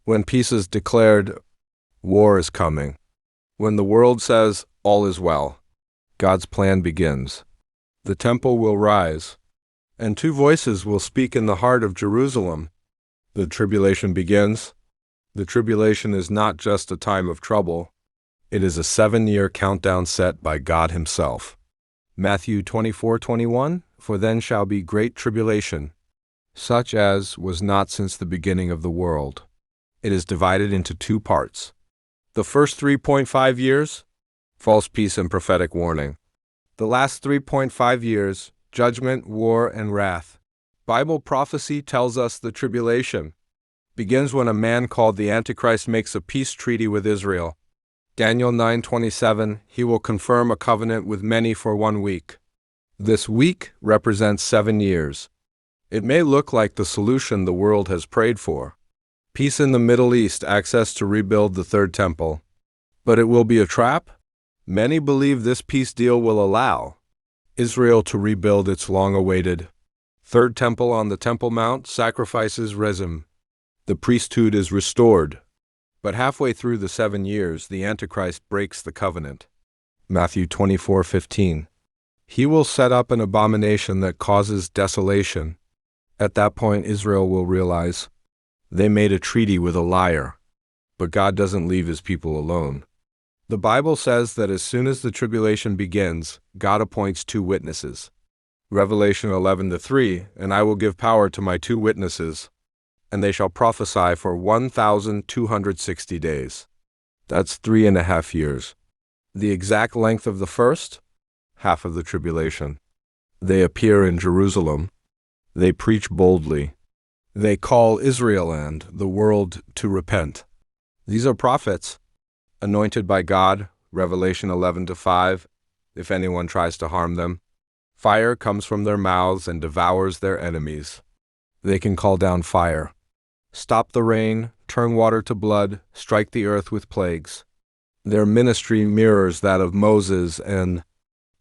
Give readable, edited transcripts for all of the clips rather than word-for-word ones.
When peace is declared, war is coming. When the world says all is well, God's plan begins. The temple will rise, and two voices will speak in the heart of Jerusalem. The tribulation begins. The tribulation is not just a time of trouble. It is a 7-year countdown set by God himself. Matthew 24:21, "For then shall be great tribulation, such as was not since the beginning of the world." It is divided into two parts. The first 3.5 years, false peace and prophetic warning. The last 3.5 years, judgment, war, and wrath. Bible prophecy tells us the tribulation begins when a man called the Antichrist makes a peace treaty with Israel. Daniel 9:27, he will confirm a covenant with many for 1 week. This week represents 7 years. It may look like the solution the world has prayed for. Peace in the Middle East, access to rebuild the third temple. But it will be a trap? Many believe this peace deal will allow Israel to rebuild its long-awaited third temple on the Temple Mount, sacrifices resume. The priesthood is restored. But halfway through the 7 years, the Antichrist breaks the covenant. Matthew 24:15. He will set up an abomination that causes desolation. At that point, Israel will realize they made a treaty with a liar. But God doesn't leave his people alone. The Bible says that as soon as the tribulation begins, God appoints 2 witnesses. Revelation 11:3, "And I will give power to my 2 witnesses, and they shall prophesy for 1,260 days. That's 3.5 years. The exact length of the first? Half of the tribulation. They appear in Jerusalem. They preach boldly. They call Israel and the world to repent. These are prophets, anointed by God, Revelation 11:5, if anyone tries to harm them. Fire comes from their mouths and devours their enemies. They can call down fire, stop the rain, turn water to blood, strike the earth with plagues. Their ministry mirrors that of Moses and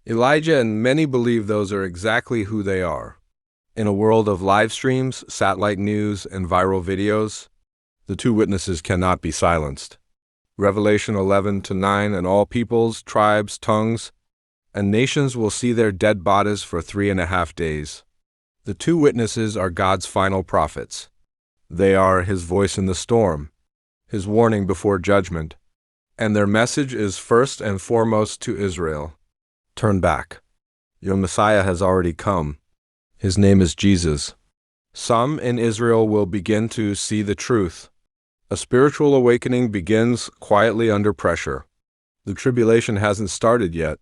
Elijah, and many believe those are exactly who they are. In a world of live streams, satellite news, and viral videos, the 2 witnesses cannot be silenced. Revelation 11:9, "And all peoples, tribes, tongues, and nations will see their dead bodies for 3.5 days. The 2 witnesses are God's final prophets. They are his voice in the storm, his warning before judgment, and their message is first and foremost to Israel. Turn back. Your Messiah has already come. His name is Jesus. Some in Israel will begin to see the truth. A spiritual awakening begins quietly under pressure. The tribulation hasn't started yet,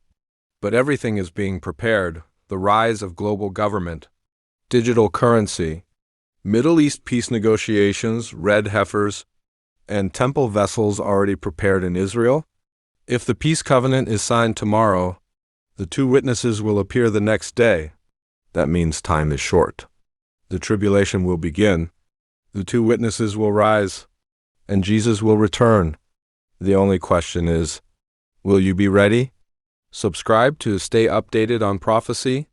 but everything is being prepared. The rise of global government, digital currency, Middle East peace negotiations, red heifers, and temple vessels already prepared in Israel. If the peace covenant is signed tomorrow, the 2 witnesses will appear the next day. That means time is short. The tribulation will begin. The 2 witnesses will rise, and Jesus will return. The only question is, will you be ready? Subscribe to stay updated on prophecy.